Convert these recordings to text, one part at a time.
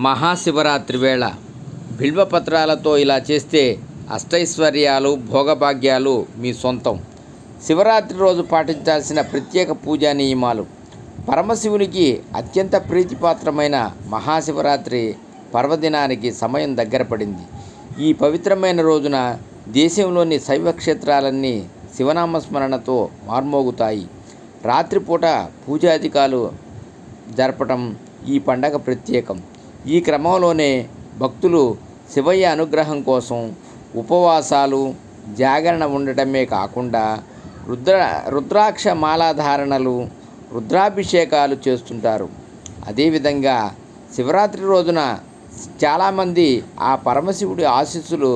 మహాశివరాత్రి వేళ బిల్వపత్రాలతో ఇలా చేస్తే అష్టైశ్వర్యాలు భోగభాగ్యాలు మీ సొంతం. శివరాత్రి రోజు పాటించాల్సిన ప్రత్యేక పూజా నియమాలు. పరమశివునికి అత్యంత ప్రీతిపాత్రమైన మహాశివరాత్రి పర్వదినానికి సమయం దగ్గర పడింది. ఈ పవిత్రమైన రోజున దేశంలోని శైవ క్షేత్రాలన్నీ శివనామస్మరణతో మార్మోగుతాయి. రాత్రిపూట పూజాధికాలు జరపటం ఈ పండగ ప్రత్యేకం. ఈ క్రమంలోనే భక్తులు శివయ్య అనుగ్రహం కోసం ఉపవాసాలు, జాగరణ ఉండటమే కాకుండా రుద్రాక్ష మాలాధారణలు, రుద్రాభిషేకాలు చేస్తుంటారు. అదేవిధంగా శివరాత్రి రోజున చాలామంది ఆ పరమశివుడి ఆశీస్సులు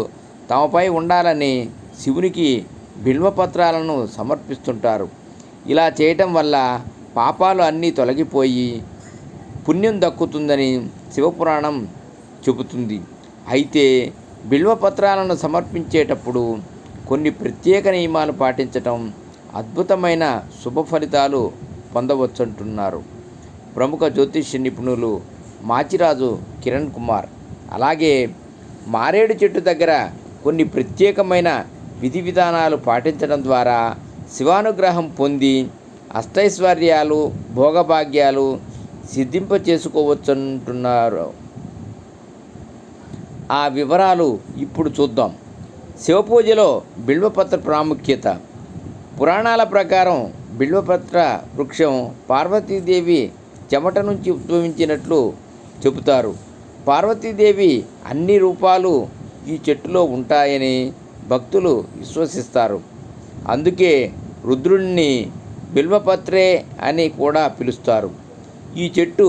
తమపై ఉండాలని శివునికి బిల్వపత్రాలను సమర్పిస్తుంటారు. ఇలా చేయటం వల్ల పాపాలు అన్నీ తొలగిపోయి పుణ్యం దక్కుతుందని శివపురాణం చెబుతుంది. అయితే బిల్వపత్రాలను సమర్పించేటప్పుడు కొన్ని ప్రత్యేక నియమాలు పాటించటం అద్భుతమైన శుభ ఫలితాలు పొందవచ్చంటున్నారు ప్రముఖ జ్యోతిష్య నిపుణులు మాచిరాజు కిరణ్ కుమార్. అలాగే మారేడు చెట్టు దగ్గర కొన్ని ప్రత్యేకమైన విధి విధానాలు పాటించడం ద్వారా శివానుగ్రహం పొంది అష్టైశ్వర్యాలు భోగభాగ్యాలు సిద్ధింప చేసుకోవచ్చంటున్నారు. ఆ వివరాలు ఇప్పుడు చూద్దాం. శివపూజలో బిల్వపత్ర ప్రాముఖ్యత. పురాణాల ప్రకారం బిల్వపత్ర వృక్షం పార్వతీదేవి చెమట నుంచి ఉద్భవించినట్లు చెబుతారు. పార్వతీదేవి అన్ని రూపాలు ఈ చెట్టులో ఉంటాయని భక్తులు విశ్వసిస్తారు. అందుకే రుద్రుడిని బిల్వపత్రే అని కూడా పిలుస్తారు. ఈ చెట్టు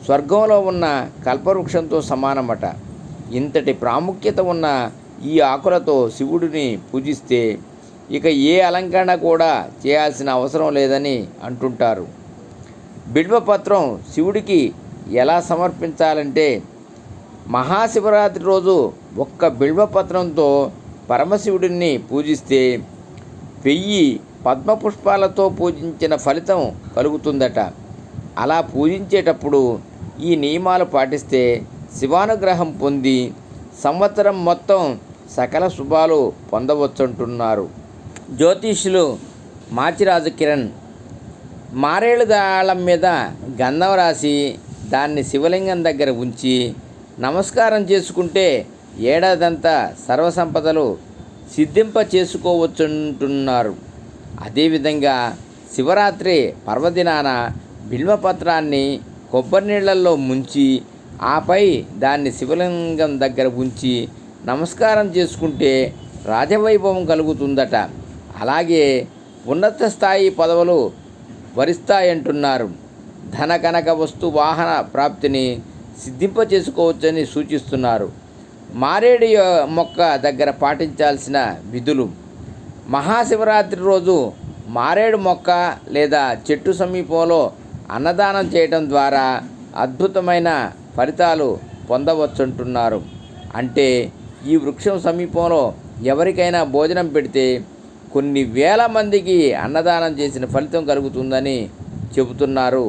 స్వర్గంలో ఉన్న కల్పవృక్షంతో సమానమట. ఇంతటి ప్రాముఖ్యత ఉన్న ఈ ఆకులతో శివుడిని పూజిస్తే ఇక ఏ అలంకరణ కూడా చేయాల్సిన అవసరం లేదని అంటుంటారు. బిల్వపత్రం శివుడికి ఎలా సమర్పించాలంటే, మహాశివరాత్రి రోజు ఒక్క బిల్వపత్రంతో పరమశివుడిని పూజిస్తే 1000 పద్మపుష్పాలతో పూజించిన ఫలితం కలుగుతుందట. అలా పూజించేటప్పుడు ఈ నియమాలు పాటిస్తే శివానుగ్రహం పొంది సంవత్సరం మొత్తం సకల శుభాలు పొందవచ్చంటున్నారు జ్యోతిష్యులు మాచిరాజు కిరణ్. మారేడు దళం మీద గంధం రాసి దాన్ని శివలింగం దగ్గర ఉంచి నమస్కారం చేసుకుంటే ఏడాదంతా సర్వసంపదలు సిద్ధింప చేసుకోవచ్చంటున్నారు. అదేవిధంగా శివరాత్రి పర్వదినాన బిల్వపత్రాన్ని కొబ్బరి నీళ్ళల్లో ముంచి ఆపై దాన్ని శివలింగం దగ్గర ఉంచి నమస్కారం చేసుకుంటే రాజవైభవం కలుగుతుందట. అలాగే ఉన్నత స్థాయి పదవులు వరిస్తాయంటున్నారు. ధన కనక వస్తు వాహన ప్రాప్తిని సిద్ధింప చేసుకోవచ్చని సూచిస్తున్నారు. మారేడు మొక్క దగ్గర పాటించాల్సిన విధులు. మహాశివరాత్రి రోజు మారేడు మొక్క లేదా చెట్టు సమీపంలో అన్నదానం చేయడం ద్వారా అద్భుతమైన ఫలితాలు పొందవచ్చంటున్నారు. అంటే ఈ వృక్షం సమీపంలో ఎవరికైనా భోజనం పెడితే కొన్ని వేల మందికి అన్నదానం చేసిన ఫలితం కలుగుతుందని చెబుతున్నారు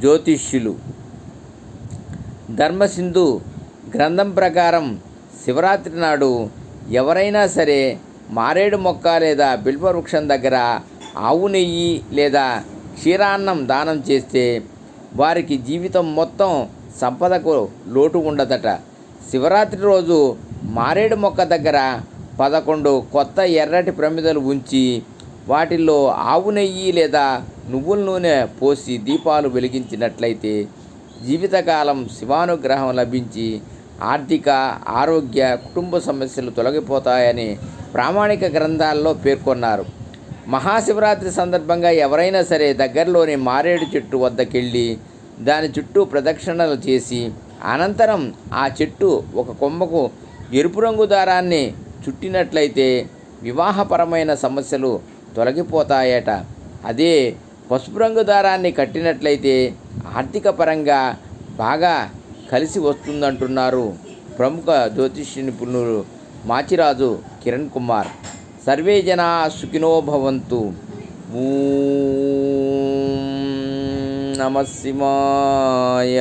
జ్యోతిష్యులు. ధర్మసింధు గ్రంథం ప్రకారం శివరాత్రి నాడు ఎవరైనా సరే మారేడు మొక్క లేదా బిల్వవృక్షం దగ్గర ఆవు నెయ్యి లేదా క్షీరాన్నం దానం చేస్తే వారికి జీవితం మొత్తం సంపదకు లోటు ఉండదట. శివరాత్రి రోజు మారేడు మొక్క దగ్గర 11 కొత్త ఎర్రటి ప్రమిదలు ఉంచి వాటిల్లో ఆవు నెయ్యి లేదా నువ్వుల నూనె పోసి దీపాలు వెలిగించినట్లయితే జీవితకాలం శివానుగ్రహం లభించి ఆర్థిక, ఆరోగ్య, కుటుంబ సమస్యలు తొలగిపోతాయని ప్రామాణిక గ్రంథాల్లో పేర్కొన్నారు. మహాశివరాత్రి సందర్భంగా ఎవరైనా సరే దగ్గరలోని మారేడు చెట్టు వద్దకెళ్ళి దాని చుట్టూ ప్రదక్షిణలు చేసి అనంతరం ఆ చెట్టు ఒక కొమ్మకు ఎరుపు రంగు దారాన్ని చుట్టినట్లయితే వివాహపరమైన సమస్యలు తొలగిపోతాయట. అదే పసుపు రంగు దారాన్ని కట్టినట్లయితే ఆర్థిక పరంగా బాగా కలిసి వస్తుందంటున్నారు ప్రముఖ జ్యోతిష్య నిపుణులు మాచిరాజు కిరణ్ కుమార్. సర్వే జనా సుఖినో భవంతు. ఓం నమః శివాయ.